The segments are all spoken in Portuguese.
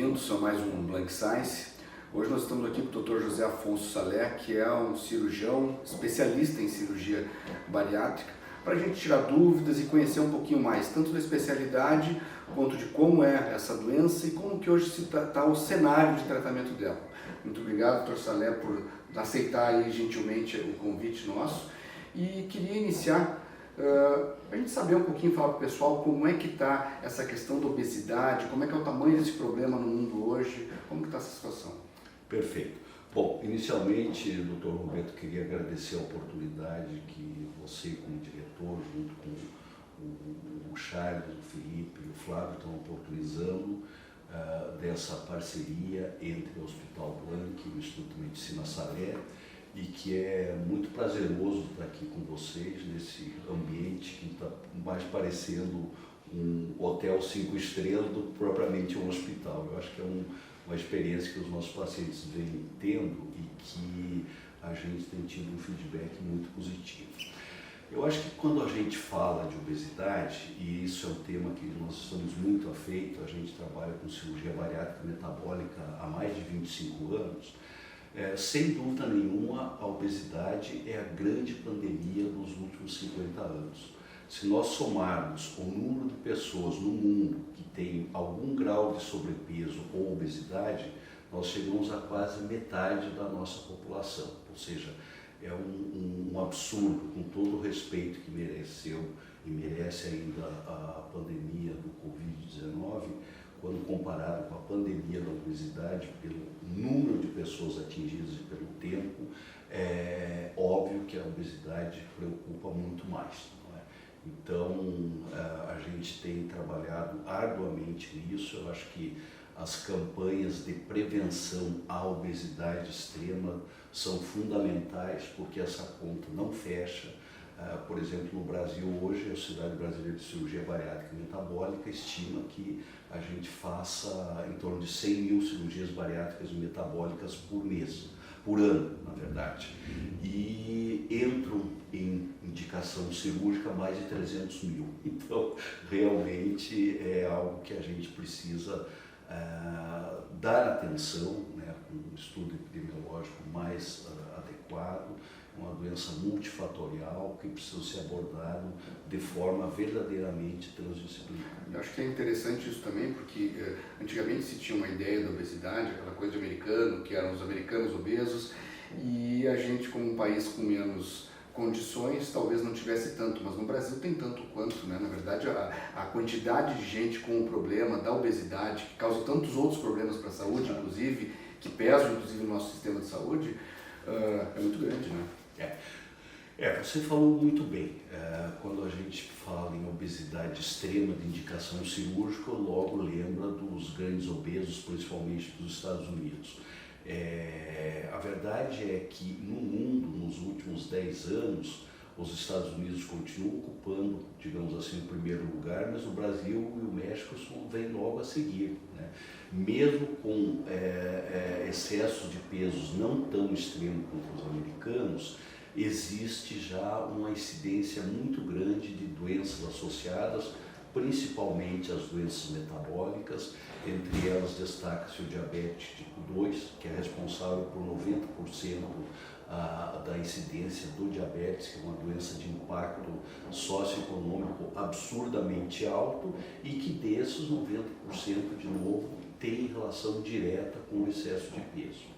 bem-vindos a mais um Blank Science. Hoje nós estamos aqui com o Dr. José Afonso Salé, que é um cirurgião especialista em cirurgia bariátrica, para a gente tirar dúvidas e conhecer um pouquinho mais, tanto da especialidade, quanto de como é essa doença e como que hoje está o cenário de tratamento dela. Muito obrigado, Dr. Salé, por aceitar aí gentilmente o convite nosso. E queria iniciar a gente saber um pouquinho, falar para o pessoal como é que está essa questão da obesidade, como é que é o tamanho desse problema no mundo hoje, como que está essa situação. Perfeito. Bom, inicialmente, Dr. Roberto, queria agradecer a oportunidade que você, como diretor, junto com o Charles, o Felipe e o Flávio, estão oportunizando dessa parceria entre o Hospital Blank e o Instituto de Medicina Salé, e que é muito prazeroso estar aqui com vocês nesse ambiente que está mais parecendo um hotel 5 estrelas do que propriamente um hospital. Eu acho que é uma experiência que os nossos pacientes vêm tendo e que a gente tem tido um feedback muito positivo. Eu acho que quando a gente fala de obesidade, e isso é um tema que nós estamos muito afeitos, a gente trabalha com cirurgia bariátrica metabólica há mais de 25 anos, sem dúvida nenhuma, a obesidade é a grande pandemia dos últimos 50 anos. Se nós somarmos o número de pessoas no mundo que tem algum grau de sobrepeso ou obesidade, nós chegamos a quase metade da nossa população. Ou seja, é um absurdo, com todo o respeito que mereceu e merece ainda a pandemia do Covid-19, quando comparado com a pandemia da obesidade, pelo número de pessoas atingidas e pelo tempo, é óbvio que a obesidade preocupa muito mais. Não é? Então, a gente tem trabalhado arduamente nisso. Eu acho que as campanhas de prevenção à obesidade extrema são fundamentais, porque essa conta não fecha. Por exemplo, no Brasil hoje, a Sociedade Brasileira de Cirurgia Bariátrica e Metabólica estima que a gente faça em torno de 100 mil cirurgias bariátricas e metabólicas por mês, por ano, na verdade. E entram em indicação cirúrgica mais de 300 mil. Então, realmente é algo que a gente precisa dar atenção, né, com um estudo epidemiológico mais adequado. Uma doença multifatorial que precisa ser abordada de forma verdadeiramente transdisciplinar. Eu acho que é interessante isso também, porque antigamente se tinha uma ideia da obesidade, aquela coisa de americano, que eram os americanos obesos, e a gente, como um país com menos condições, talvez não tivesse tanto, mas no Brasil tem tanto quanto, né? Na verdade, a quantidade de gente com o problema da obesidade, que causa tantos outros problemas para a saúde, inclusive, que pesam inclusive no nosso sistema de saúde, é muito grande, né? Você falou muito bem. Quando a gente fala em obesidade extrema de indicação cirúrgica, logo lembra dos grandes obesos, principalmente dos Estados Unidos. A verdade é que no mundo, nos últimos 10 anos, os Estados Unidos continuam ocupando, digamos assim, o primeiro lugar, mas o Brasil e o México vêm logo a seguir, né? Mesmo com excesso de pesos não tão extremo quanto os americanos, existe já uma incidência muito grande de doenças associadas, principalmente as doenças metabólicas. Entre elas destaca-se o diabetes tipo 2, que é responsável por 90% da incidência do diabetes, que é uma doença de impacto socioeconômico absurdamente alto e que desses 90% de novo tem relação direta com o excesso de peso.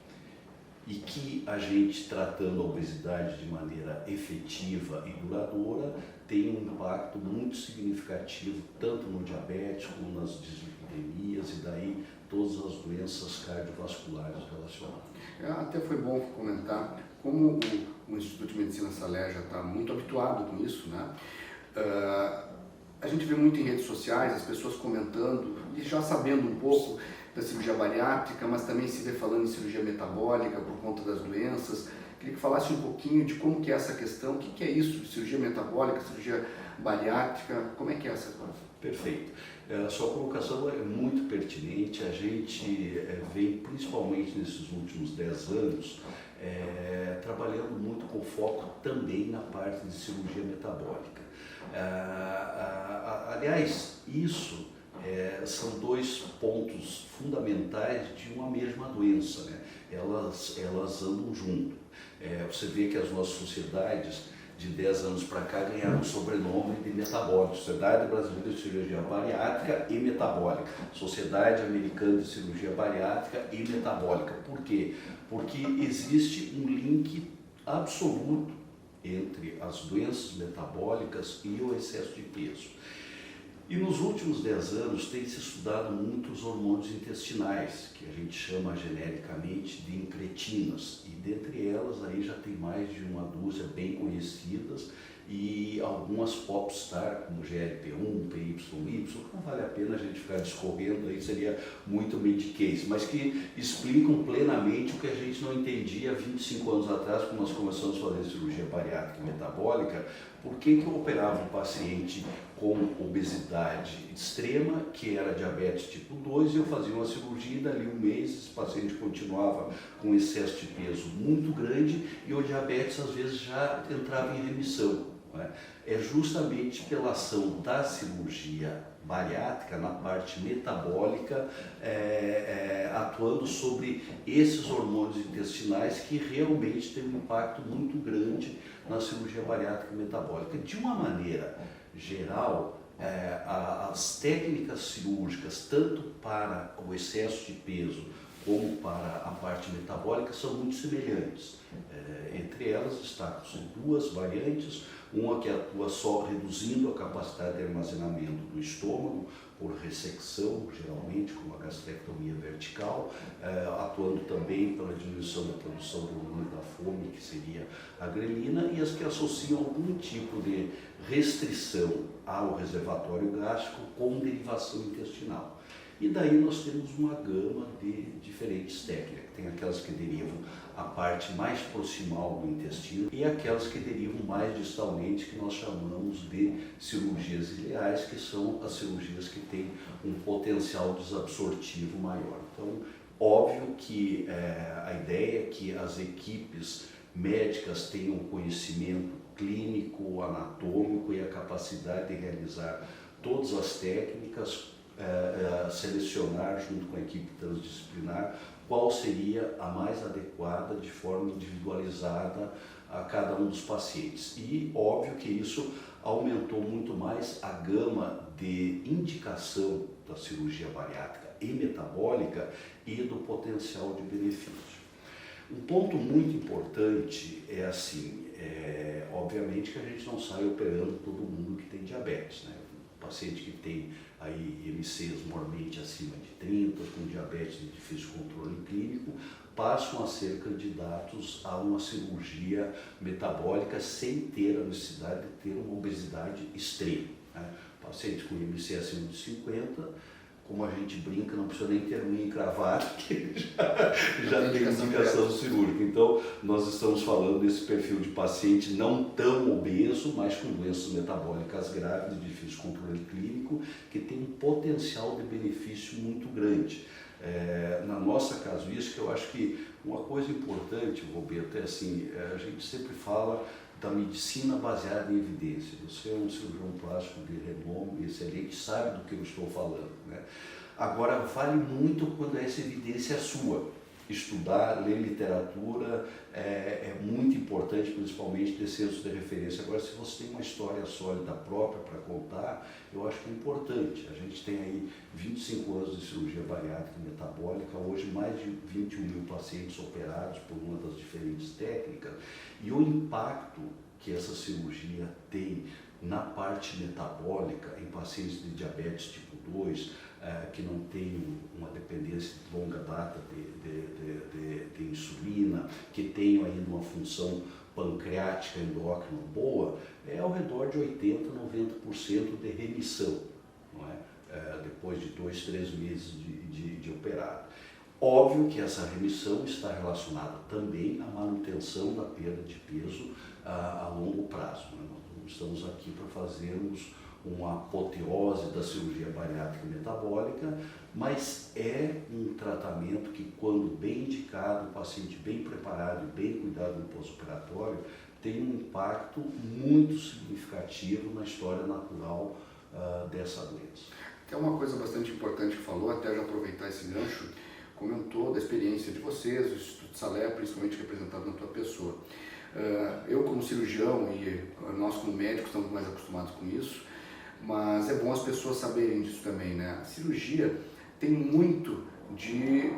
E que a gente, tratando a obesidade de maneira efetiva e duradoura, tem um impacto muito significativo tanto no diabetes como nas dislipidemias e daí todas as doenças cardiovasculares relacionadas. Até foi bom comentar, como o Instituto de Medicina Salé já está muito habituado com isso, né? A gente vê muito em redes sociais as pessoas comentando e já sabendo um pouco da cirurgia bariátrica, mas também se vê falando em cirurgia metabólica por conta das doenças. Queria que falasse um pouquinho de como que é essa questão, o que é isso, cirurgia metabólica, cirurgia bariátrica, como é que é essa coisa? Perfeito. A sua colocação é muito pertinente. A gente vem, principalmente nesses últimos 10 anos, trabalhando muito com foco também na parte de cirurgia metabólica. Aliás, isso são dois pontos fundamentais de uma mesma doença, né? Elas andam junto. Você vê que as nossas sociedades de 10 anos para cá ganharam o sobrenome de metabólica, Sociedade Brasileira de Cirurgia Bariátrica e Metabólica, Sociedade Americana de Cirurgia Bariátrica e Metabólica. Por quê? Porque existe um link absoluto entre as doenças metabólicas e o excesso de peso. E nos últimos 10 anos tem se estudado muito os hormônios intestinais, que a gente chama genericamente de incretinas, e dentre elas aí já tem mais de uma dúzia bem conhecidas e algumas popstar como GLP-1, PYY, não vale a pena a gente ficar discorrendo, aí seria muito mediquês, mas que explicam plenamente o que a gente não entendia 25 anos atrás, quando nós começamos a fazer cirurgia bariátrica e metabólica. Por que eu operava um paciente com obesidade extrema, que era diabetes tipo 2, e eu fazia uma cirurgia e dali um mês esse paciente continuava com excesso de peso muito grande e o diabetes às vezes já entrava em remissão. É justamente pela ação da cirurgia bariátrica na parte metabólica, atuando sobre esses hormônios intestinais que realmente tem um impacto muito grande na cirurgia bariátrica e metabólica. De uma maneira geral, as técnicas cirúrgicas, tanto para o excesso de peso como para a parte metabólica, são muito semelhantes. Entre elas destacam-se duas variantes, uma que atua só reduzindo a capacidade de armazenamento do estômago, por ressecção, geralmente com uma gastrectomia vertical, atuando também pela diminuição da produção do hormônio da fome, que seria a grelina, e as que associam algum tipo de restrição ao reservatório gástrico com derivação intestinal. E daí nós temos uma gama de diferentes técnicas. Tem aquelas que derivam a parte mais proximal do intestino e aquelas que derivam mais distalmente, que nós chamamos de cirurgias ileais, que são as cirurgias que têm um potencial desabsortivo maior. Então, óbvio que a ideia é que as equipes médicas tenham conhecimento clínico, anatômico e a capacidade de realizar todas as técnicas, selecionar junto com a equipe transdisciplinar qual seria a mais adequada de forma individualizada a cada um dos pacientes. E óbvio que isso aumentou muito mais a gama de indicação da cirurgia bariátrica e metabólica e do potencial de benefício. Um ponto muito importante é assim, obviamente que a gente não sai operando todo mundo que tem diabetes, né? O paciente que tem aí IMCs mormente acima de 30, com diabetes de difícil controle clínico, passam a ser candidatos a uma cirurgia metabólica sem ter a necessidade de ter uma obesidade extrema, né? Paciente com IMC acima de 50, como a gente brinca, não precisa nem ter unha encravada, que já tem indicação cirúrgica. Então, nós estamos falando desse perfil de paciente não tão obeso, mas com doenças metabólicas graves, de difícil controle clínico, que tem um potencial de benefício muito grande. Na nossa casuística, eu acho que uma coisa importante, Roberto, é assim, a gente sempre fala da medicina baseada em evidência. Você é um cirurgião plástico de renome excelente, sabe do que eu estou falando, né? Agora, vale muito quando essa evidência é sua. Estudar, ler literatura é muito importante, principalmente ter senso de referência. Agora, se você tem uma história sólida própria para contar, eu acho que é importante. A gente tem aí 25 anos de cirurgia bariátrica e metabólica, hoje mais de 21 mil pacientes operados por uma das diferentes técnicas, e o impacto que essa cirurgia tem na parte metabólica em pacientes de diabetes tipo 2, que não tem uma dependência de longa data de insulina, que tenham ainda uma função pancreática endócrina boa, é ao redor de 80% a 90% de remissão, não é? Depois de 2, 3 meses de operado. Óbvio que essa remissão está relacionada também à manutenção da perda de peso a longo prazo, né? Nós não estamos aqui para fazermos uma apoteose da cirurgia bariátrica e metabólica, mas é um tratamento que, quando bem indicado, o paciente bem preparado e bem cuidado no pós-operatório, tem um impacto muito significativo na história natural dessa doença. Tem uma coisa bastante importante que falou, até já aproveitar esse gancho, comentou da experiência de vocês, o Instituto Salé, principalmente representado na tua pessoa. Eu como cirurgião e nós como médicos estamos mais acostumados com isso, mas é bom as pessoas saberem disso também, né? A cirurgia tem muito de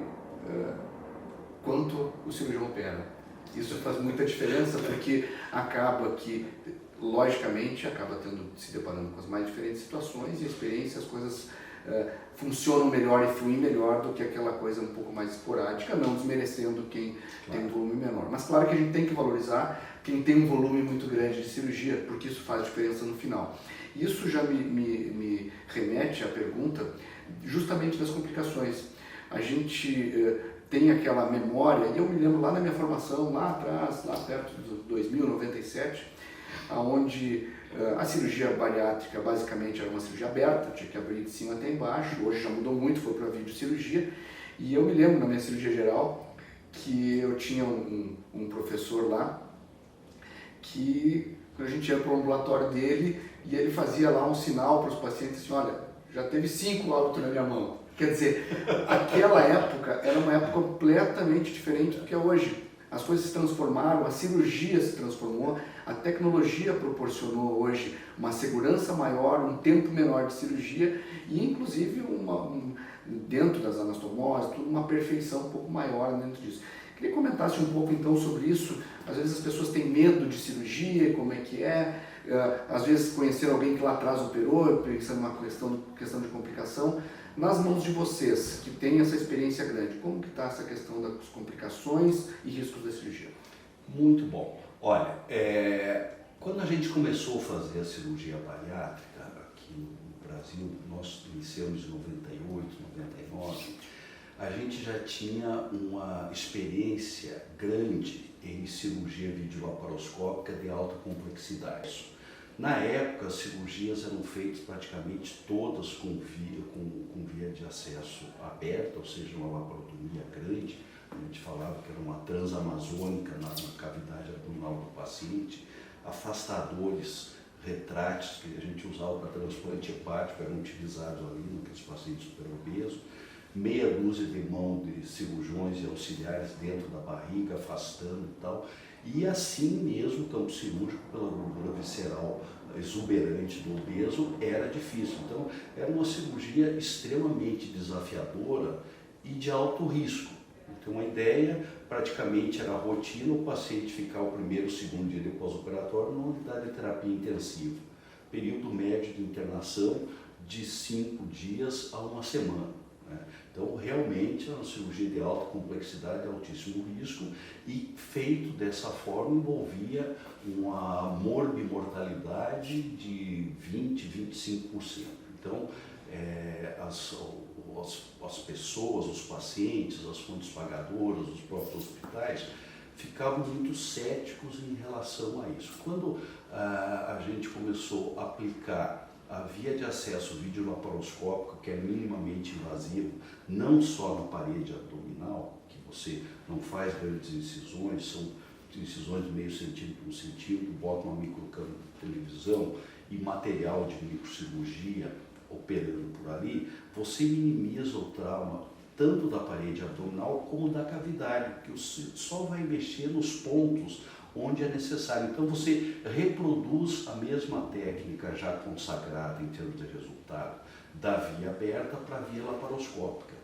quanto o cirurgião opera. Isso faz muita diferença porque acaba que, logicamente, acaba se deparando com as mais diferentes situações e a experiência, as coisas funcionam melhor e fluem melhor do que aquela coisa um pouco mais esporádica, não desmerecendo quem tem um volume menor. Mas claro que a gente tem que valorizar quem tem um volume muito grande de cirurgia, porque isso faz diferença no final. Isso já me remete à pergunta justamente das complicações. A gente tem aquela memória, e eu me lembro lá na minha formação, lá atrás, lá perto de 2097, onde a cirurgia bariátrica basicamente era uma cirurgia aberta, tinha que abrir de cima até embaixo, hoje já mudou muito, foi para videocirurgia, e eu me lembro na minha cirurgia geral que eu tinha um professor lá que a gente ia para o ambulatório dele e ele fazia lá um sinal para os pacientes assim, olha, já teve 5 autos na minha mão. Quer dizer, aquela época era uma época completamente diferente do que é hoje. As coisas se transformaram, a cirurgia se transformou, a tecnologia proporcionou hoje uma segurança maior, um tempo menor de cirurgia e inclusive dentro das anastomoses, uma perfeição um pouco maior dentro disso. Queria que comentasse um pouco então sobre isso. Às vezes as pessoas têm medo de cirurgia, como é que é, às vezes conhecer alguém que lá atrás operou, pensando numa questão de complicação. Nas mãos de vocês, que têm essa experiência grande, como que está essa questão das complicações e riscos da cirurgia? Muito bom. Olha, quando a gente começou a fazer a cirurgia bariátrica aqui no Brasil, nós iniciamos em 98, 99, a gente já tinha uma experiência grande em cirurgia videolaparoscópica de alta complexidade. Na época, as cirurgias eram feitas praticamente todas com via de acesso aberta, ou seja, uma laparotomia grande. A gente falava que era uma transamazônica na cavidade abdominal do paciente, afastadores retráteis que a gente usava para transplante hepático eram utilizados ali naqueles pacientes superobesos, meia dúzia de mão de cirurgiões e auxiliares dentro da barriga, afastando e tal. E assim mesmo, o campo cirúrgico, pela gordura visceral exuberante do obeso, era difícil. Então, era uma cirurgia extremamente desafiadora e de alto risco. Então, a ideia praticamente era a rotina, o paciente ficar o primeiro, segundo dia de pós-operatório numa unidade de terapia intensiva. Período médio de internação de 5 dias a 1 semana. Então, realmente, é uma cirurgia de alta complexidade, altíssimo risco e feito dessa forma envolvia uma morbimortalidade de 20, 25%. Então, as pessoas, os pacientes, as fontes pagadoras, os próprios hospitais ficavam muito céticos em relação a isso. Quando a gente começou a aplicar a via de acesso videolaparoscópico, que é minimamente invasivo, não só na parede abdominal, que você não faz grandes incisões, são incisões de meio centímetro por 1 centímetro, bota uma microcâmera de televisão e material de microcirurgia operando por ali, você minimiza o trauma tanto da parede abdominal como da cavidade, porque você só vai mexer nos pontos onde é necessário. Então você reproduz a mesma técnica já consagrada em termos de resultado da via aberta para a via laparoscópica.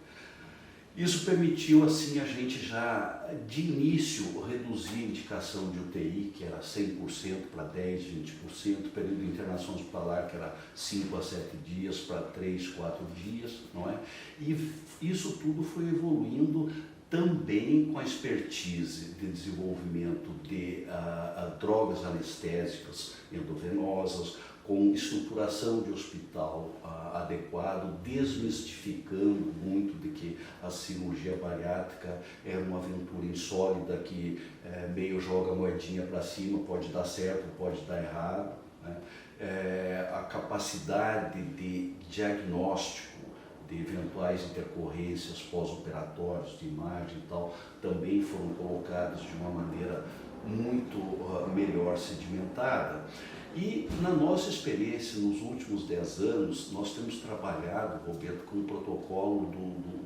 Isso permitiu assim a gente já de início reduzir a indicação de UTI, que era 100% para 10, 20%, período de internação hospitalar que era 5 a 7 dias para 3, 4 dias, não é? E isso tudo foi evoluindo também com a expertise de desenvolvimento de drogas anestésicas endovenosas, com estruturação de hospital adequado, desmistificando muito de que a cirurgia bariátrica é uma aventura insólita que meio joga a moedinha para cima, pode dar certo, pode dar errado, né? A capacidade de diagnóstico de eventuais intercorrências pós-operatórias, de imagem e tal, também foram colocadas de uma maneira muito melhor sedimentada. E na nossa experiência, nos últimos 10 anos, nós temos trabalhado, Roberto, com o protocolo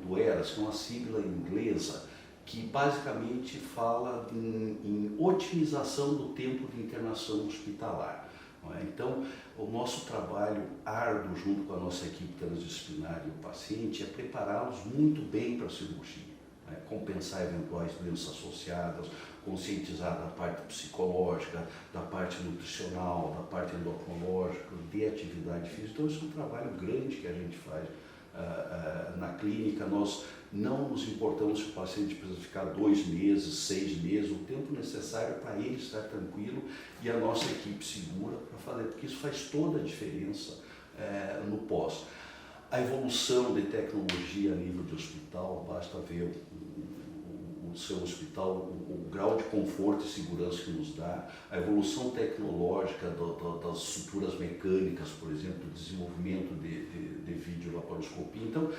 do ERAS, que é uma sigla inglesa, que basicamente fala em otimização do tempo de internação hospitalar. Então, o nosso trabalho árduo junto com a nossa equipe transdisciplinar e o paciente é prepará-los muito bem para a cirurgia, compensar eventuais doenças associadas, conscientizar da parte psicológica, da parte nutricional, da parte endocrinológica, de atividade física. Então, isso é um trabalho grande que a gente faz na clínica. Nós não nos importamos se o paciente precisa ficar 2 meses, 6 meses, o tempo necessário para ele estar tranquilo e a nossa equipe segura para fazer, porque isso faz toda a diferença no pós. A evolução de tecnologia a nível de hospital, basta ver o seu hospital, o grau de conforto e segurança que nos dá, a evolução tecnológica das estruturas mecânicas, por exemplo, o desenvolvimento de videolaparoscopia. Então,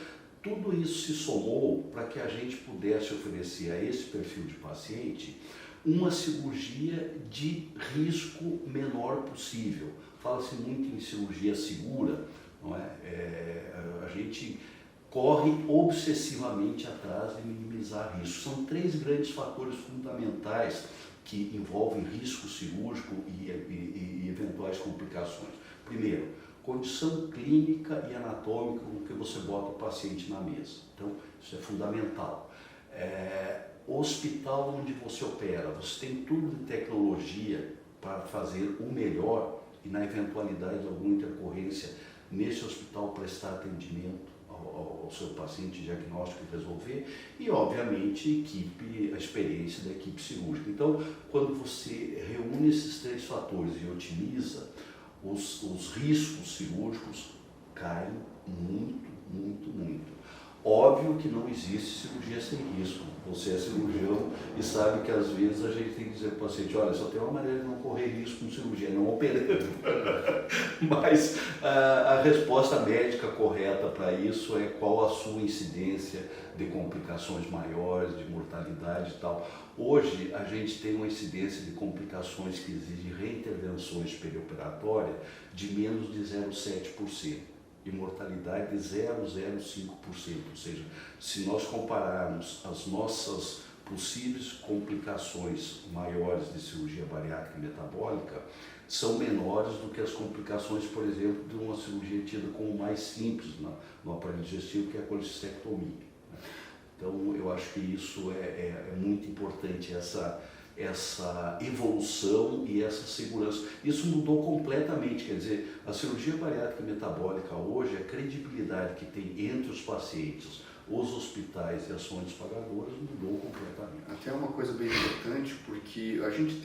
tudo isso se somou para que a gente pudesse oferecer a esse perfil de paciente uma cirurgia de risco menor possível. Fala-se muito em cirurgia segura, não é? A gente corre obsessivamente atrás de minimizar riscos. São 3 grandes fatores fundamentais que envolvem risco cirúrgico e eventuais complicações. Primeiro, condição clínica e anatômica com que você bota o paciente na mesa. Então, isso é fundamental. Hospital onde você opera, você tem tudo de tecnologia para fazer o melhor e, na eventualidade de alguma intercorrência, nesse hospital prestar atendimento ao seu paciente, diagnóstico e resolver, e obviamente a experiência da equipe cirúrgica. Então, quando você reúne esses 3 fatores e otimiza, os riscos cirúrgicos caem muito, muito, muito. Óbvio que não existe cirurgia sem risco. Você é cirurgião e sabe que às vezes a gente tem que dizer para o paciente, olha, só tem uma maneira de não correr risco com cirurgia, não operando. Mas a resposta médica correta para isso é qual a sua incidência de complicações maiores, de mortalidade e tal. Hoje a gente tem uma incidência de complicações que exigem reintervenções perioperatórias de menos de 0,7%. E mortalidade de 0,05%, ou seja, se nós compararmos as nossas possíveis complicações maiores de cirurgia bariátrica e metabólica, são menores do que as complicações, por exemplo, de uma cirurgia tida como mais simples no aparelho digestivo, que é a colecistectomia. Então, eu acho que isso é muito importante, essa evolução e essa segurança. Isso mudou completamente, quer dizer, a cirurgia bariátrica e metabólica hoje, a credibilidade que tem entre os pacientes, os hospitais e as fontes pagadoras mudou completamente. Até uma coisa bem importante, porque a gente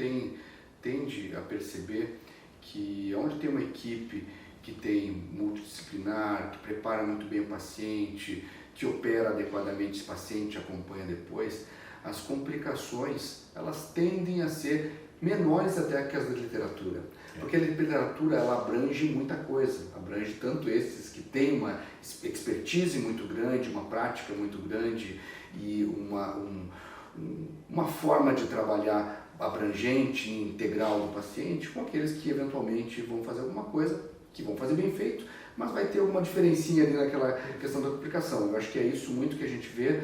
tende a perceber que onde tem uma equipe que tem multidisciplinar, que prepara muito bem o paciente, que opera adequadamente esse paciente, acompanha depois, as complicações, elas tendem a ser menores até que as da literatura. Porque a literatura, ela abrange muita coisa, abrange tanto esses que têm uma expertise muito grande, uma prática muito grande e uma forma de trabalhar abrangente e integral do paciente, com aqueles que eventualmente vão fazer alguma coisa, que vão fazer bem feito, mas vai ter alguma diferencinha ali naquela questão da complicação. Eu acho que é isso muito que a gente vê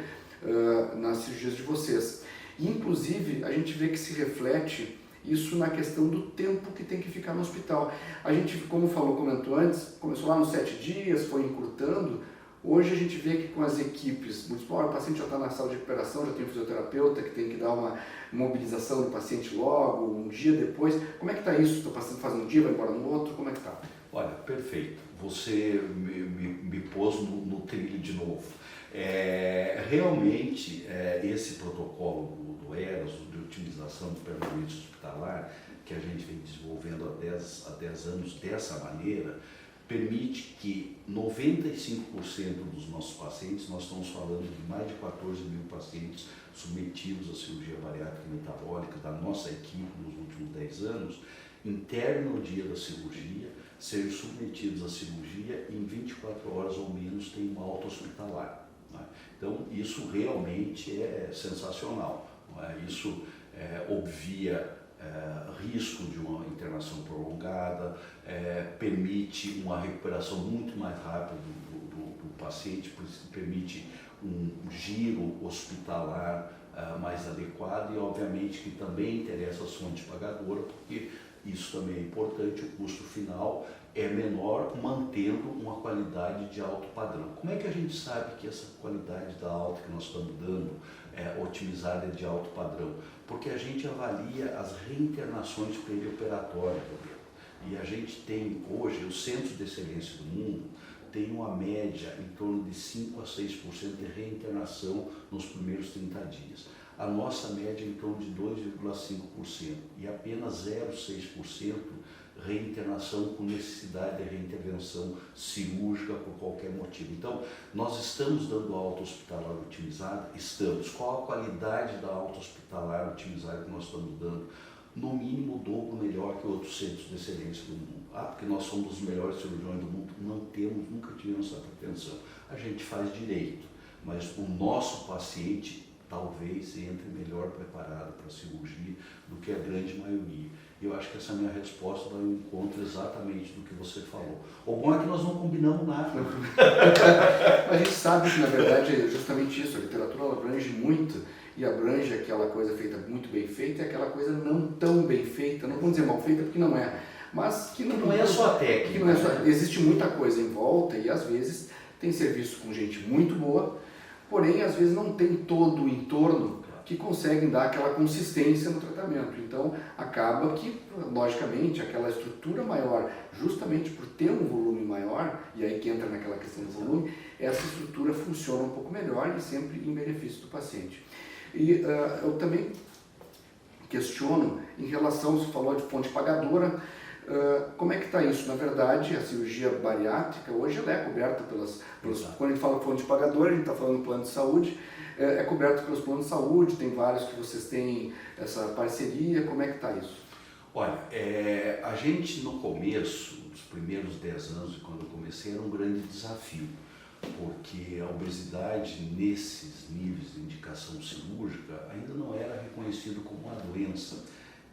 nas cirurgias de vocês. E, inclusive, a gente vê que se reflete isso na questão do tempo que tem que ficar no hospital. A gente, como comentou antes, começou lá nos 7 dias, foi encurtando. Hoje a gente vê que com as equipes, o paciente já está na sala de recuperação, já tem um fisioterapeuta que tem que dar uma mobilização do paciente logo, um dia depois. Como é que está isso? O paciente faz um dia, vai embora no outro, como é que está? Olha, perfeito. Você me pôs no trilho de novo. Realmente, esse protocolo do ERAS, de utilização do permanente hospitalar, que a gente vem desenvolvendo há 10 anos dessa maneira, permite que 95% dos nossos pacientes, nós estamos falando de mais de 14 mil pacientes submetidos à cirurgia bariátrica e metabólica da nossa equipe nos últimos 10 anos, internem no dia da cirurgia, sejam submetidos à cirurgia e em 24 horas ou menos tem uma alta hospitalar. Então, isso realmente é sensacional. Isso obvia risco de uma internação prolongada, permite uma recuperação muito mais rápida do paciente, permite um giro hospitalar mais adequado e, obviamente, que também interessa as fontes pagadoras, porque isso também é importante, o custo final é menor, mantendo uma qualidade de alto padrão. Como é que a gente sabe que essa qualidade da alta que nós estamos dando otimizada é de alto padrão? Porque a gente avalia as reinternações perioperatórias, e a gente tem hoje, os centros de excelência do mundo tem uma média em torno de 5 a 6% de reinternação nos primeiros 30 dias. A nossa média é em torno de 2,5% e apenas 0,6% reinternação com necessidade de reintervenção cirúrgica por qualquer motivo. Então, nós estamos dando alta hospitalar otimizada? Estamos. Qual a qualidade da alta hospitalar otimizada que nós estamos dando? No mínimo o dobro melhor que outros centros de excelência do mundo. Porque nós somos os melhores cirurgiões do mundo? Não temos, nunca tivemos essa pretensão. A gente faz direito, mas o nosso paciente talvez entre melhor preparado para a cirurgia do que a grande maioria. E eu acho que essa minha resposta vai ao encontro exatamente do que você falou. O bom é que nós não combinamos nada. A gente sabe que, na verdade, é justamente isso. A literatura ela abrange muito e abrange aquela coisa feita muito bem feita e aquela coisa não tão bem feita. Não vamos dizer mal feita porque não é, mas que não é só a técnica. Que não é só, existe muita coisa em volta e, às vezes, tem serviço com gente muito boa, porém, às vezes, não tem todo o entorno que conseguem dar aquela consistência no tratamento. Então, acaba que, logicamente, aquela estrutura maior, justamente por ter um volume maior, e aí que entra naquela questão do volume, essa estrutura funciona um pouco melhor e sempre em benefício do paciente. E eu também questiono, em relação, você falou de fonte pagadora, como é que está isso? Na verdade, a cirurgia bariátrica, hoje ela é coberta pelas quando a gente fala fonte pagadora, a gente está falando plano de saúde, é coberto pelos planos de saúde, tem vários que vocês têm essa parceria, como é que está isso? Olha, a gente no começo, nos primeiros 10 anos, quando eu comecei, era um grande desafio, porque a obesidade nesses níveis de indicação cirúrgica ainda não era reconhecido como uma doença.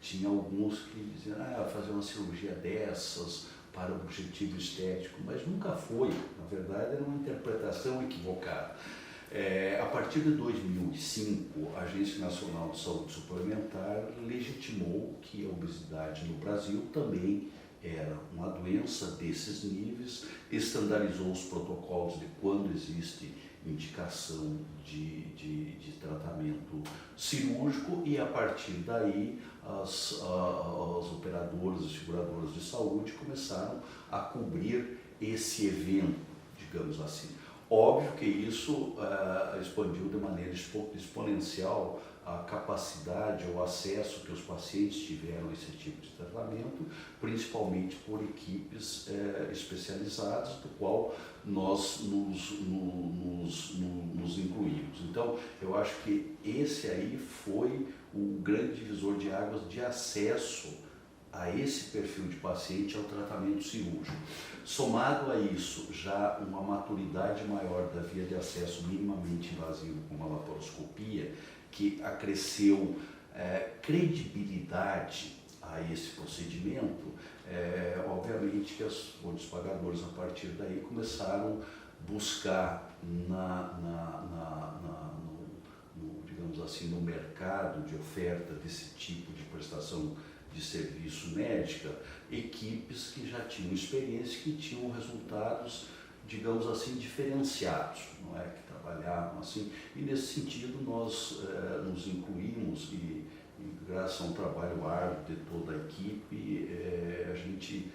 Tinha alguns que diziam, fazer uma cirurgia dessas para o objetivo estético, mas nunca foi, na verdade era uma interpretação equivocada. A partir de 2005, a Agência Nacional de Saúde Suplementar legitimou que a obesidade no Brasil também era uma doença desses níveis, estandarizou os protocolos de quando existe indicação de tratamento cirúrgico e, a partir daí, as operadoras e seguradoras de saúde começaram a cobrir esse evento, digamos assim. Óbvio que isso expandiu de maneira exponencial a capacidade ou acesso que os pacientes tiveram a esse tipo de tratamento, principalmente por equipes especializadas, do qual nós nos incluímos. Então, eu acho que esse aí foi o grande divisor de águas de acesso a esse perfil de paciente ao tratamento cirúrgico. Somado a isso, já uma maturidade maior da via de acesso minimamente invasivo, como a laparoscopia, que acresceu credibilidade a esse procedimento, obviamente que as fontes pagadoras, a partir daí, começaram a buscar digamos assim, no mercado de oferta desse tipo de prestação de serviço médica, equipes que já tinham experiência, que tinham resultados, digamos assim, diferenciados, não é? Que trabalhavam assim, e nesse sentido nós nos incluímos e graças a um trabalho árduo de toda a equipe, a gente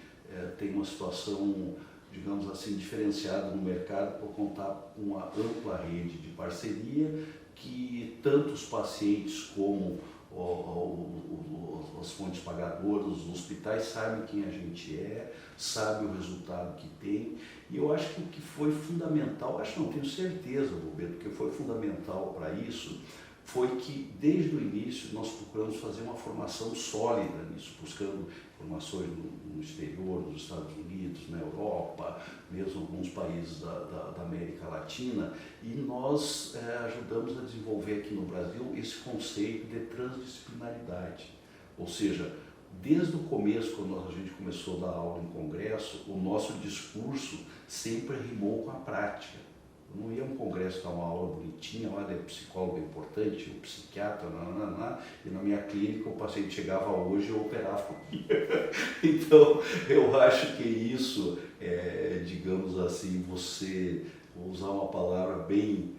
tem uma situação, digamos assim, diferenciada no mercado por contar com uma ampla rede de parceria que tanto os pacientes como as fontes pagadoras, os hospitais sabem quem a gente é, sabem o resultado que tem, e eu acho que o que foi fundamental, tenho certeza, Roberto, que foi fundamental para isso, foi que desde o início nós procuramos fazer uma formação sólida nisso, buscando formações no exterior, nos Estados Unidos, na Europa, mesmo alguns países da América Latina, e nós ajudamos a desenvolver aqui no Brasil esse conceito de transdisciplinaridade. Ou seja, desde o começo, quando a gente começou a dar aula em congresso, o nosso discurso sempre rimou com a prática. Eu não ia a um congresso dar uma aula bonitinha, olha, psicólogo é importante, o psiquiatra, e na minha clínica o paciente chegava hoje e eu operava. Então, eu acho que isso digamos assim, você, vou usar uma palavra bem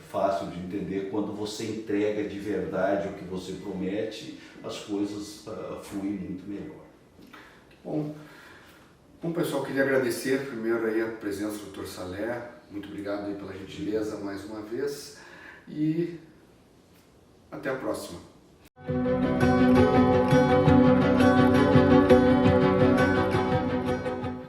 fácil de entender, quando você entrega de verdade o que você promete, as coisas fluem muito melhor. Bom pessoal, queria agradecer primeiro aí a presença do Dr. Salé, muito obrigado aí pela gentileza mais uma vez e até a próxima.